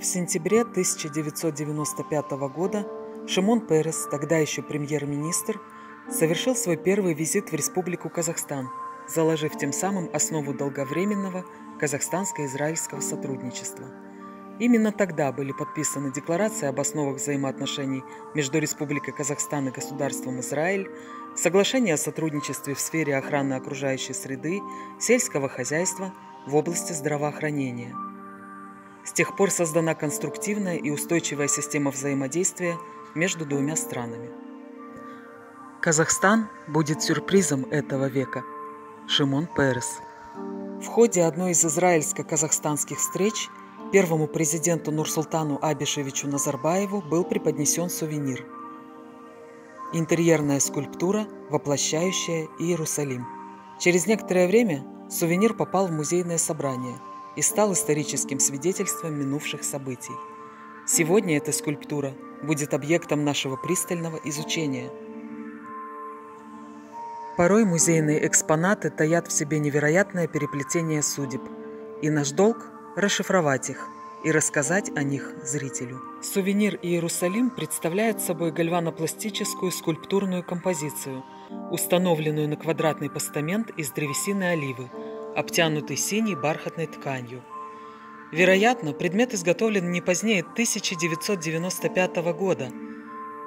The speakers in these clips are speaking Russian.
В сентябре 1995 года Шимон Перес, тогда еще премьер-министр, совершил свой первый визит в Республику Казахстан, заложив тем самым основу долговременного казахстанско-израильского сотрудничества. Именно тогда были подписаны декларации об основах взаимоотношений между Республикой Казахстан и государством Израиль, соглашение о сотрудничестве в сфере охраны окружающей среды, сельского хозяйства, в области здравоохранения. С тех пор создана конструктивная и устойчивая система взаимодействия между двумя странами. Казахстан будет сюрпризом этого века. Шимон Перес. В ходе одной из израильско-казахстанских встреч первому президенту Нурсултану Абишевичу Назарбаеву был преподнесен сувенир – интерьерная скульптура, воплощающая Иерусалим. Через некоторое время сувенир попал в музейное собрание и стал историческим свидетельством минувших событий. Сегодня эта скульптура будет объектом нашего пристального изучения. Порой музейные экспонаты таят в себе невероятное переплетение судеб, и наш долг – расшифровать их и рассказать о них зрителю. Сувенир Иерусалим представляет собой гальванопластическую скульптурную композицию, установленную на квадратный постамент из древесины оливы, обтянутый синей бархатной тканью. Вероятно, предмет изготовлен не позднее 1995 года.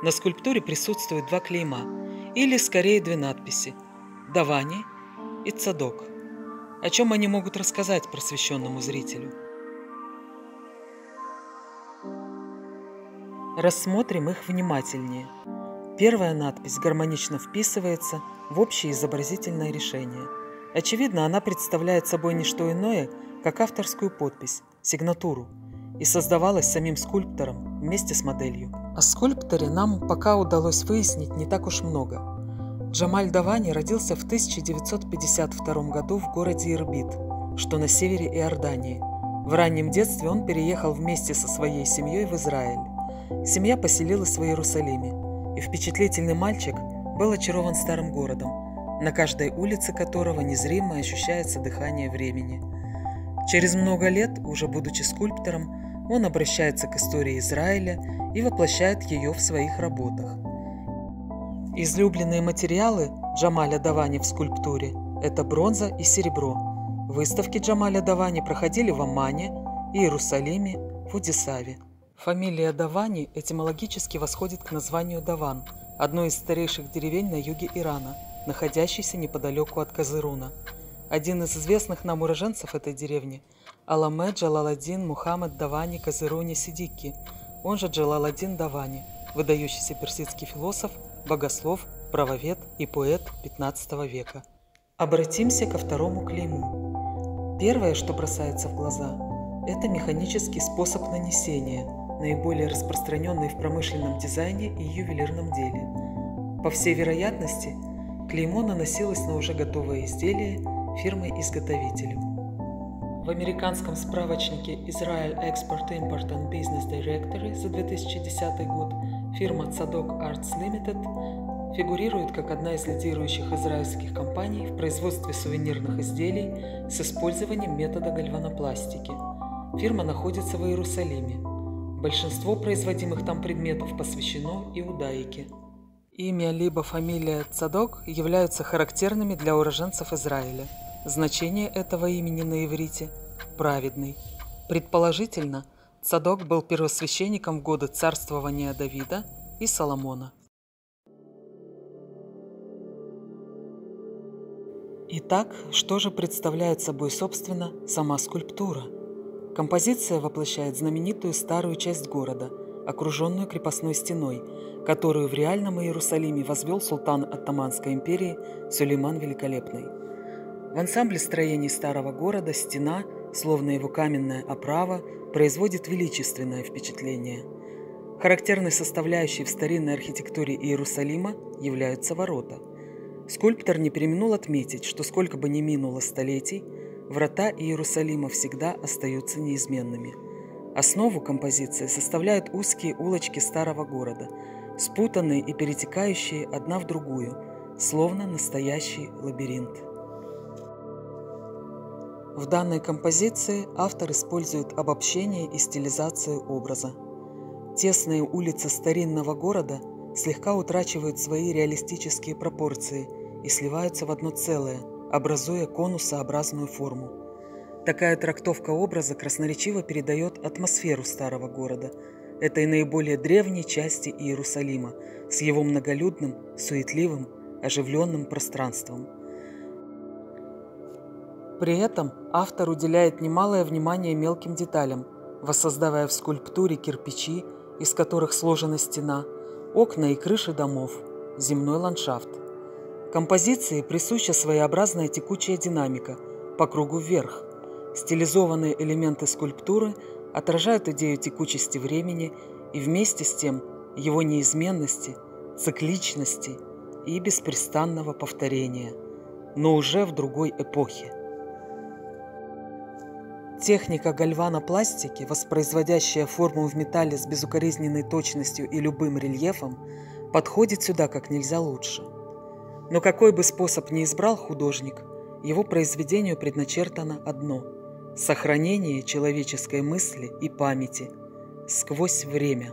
На скульптуре присутствуют два клейма, или скорее две надписи – «Давани» и «Цадок». О чем они могут рассказать просвещенному зрителю? Рассмотрим их внимательнее. Первая надпись гармонично вписывается в общее изобразительное решение. Очевидно, она представляет собой не что иное, как авторскую подпись, сигнатуру, и создавалась самим скульптором вместе с моделью. О скульпторе нам пока удалось выяснить не так уж много. Джамаль Давани родился в 1952 году в городе Ирбит, что на севере Иордании. В раннем детстве он переехал вместе со своей семьей в Израиль. Семья поселилась в Иерусалиме, и впечатлительный мальчик был очарован старым городом, на каждой улице которого незримо ощущается дыхание времени. Через много лет, уже будучи скульптором, он обращается к истории Израиля и воплощает ее в своих работах. Излюбленные материалы Джамаля Давани в скульптуре – это бронза и серебро. Выставки Джамаля Давани проходили в Аммане, Иерусалиме, в Удисаве. Фамилия Давани этимологически восходит к названию Даван, одной из старейших деревень на юге Ирана, находящейся неподалеку от Козыруна. Один из известных нам уроженцев этой деревни – Аламе Джалаладдин Мухаммад Давани Козыруни Сидикки, он же Джалаладдин Давани, выдающийся персидский философ, богослов, правовед и поэт XV века. Обратимся ко второму клейму. Первое, что бросается в глаза – это механический способ нанесения, наиболее распространенный в промышленном дизайне и ювелирном деле. По всей вероятности, клеймо наносилось на уже готовое изделие фирмой-изготовителем. В американском справочнике Israel Export Import and Business Directory за 2010 год фирма Цадок Arts Limited фигурирует как одна из лидирующих израильских компаний в производстве сувенирных изделий с использованием метода гальванопластики. Фирма находится в Иерусалиме. Большинство производимых там предметов посвящено иудаике. Имя либо фамилия Цадок являются характерными для уроженцев Израиля. Значение этого имени на иврите – «праведный». Предположительно, Цадок был первосвященником в годы царствования Давида и Соломона. Итак, что же представляет собой, собственно, сама скульптура? Композиция воплощает знаменитую старую часть города, окруженную крепостной стеной, которую в реальном Иерусалиме возвел султан Оттоманской империи Сулейман Великолепный. В ансамбле строений старого города стена, словно его каменная оправа, производит величественное впечатление. Характерной составляющей в старинной архитектуре Иерусалима являются ворота. Скульптор не преминул отметить, что сколько бы ни минуло столетий, врата Иерусалима всегда остаются неизменными. Основу композиции составляют узкие улочки старого города, спутанные и перетекающие одна в другую, словно настоящий лабиринт. В данной композиции автор использует обобщение и стилизацию образа. Тесные улицы старинного города слегка утрачивают свои реалистические пропорции и сливаются в одно целое, образуя конусообразную форму. Такая трактовка образа красноречиво передает атмосферу старого города, этой наиболее древней части Иерусалима, с его многолюдным, суетливым, оживленным пространством. При этом автор уделяет немалое внимание мелким деталям, воссоздавая в скульптуре кирпичи, из которых сложена стена, окна и крыши домов, земной ландшафт. Композиции присуща своеобразная текучая динамика по кругу вверх. Стилизованные элементы скульптуры отражают идею текучести времени и вместе с тем его неизменности, цикличности и беспрестанного повторения, но уже в другой эпохе. Техника гальванопластики, воспроизводящая форму в металле с безукоризненной точностью и любым рельефом, подходит сюда как нельзя лучше. Но какой бы способ ни избрал художник, его произведению предначертано одно – сохранение человеческой мысли и памяти сквозь время.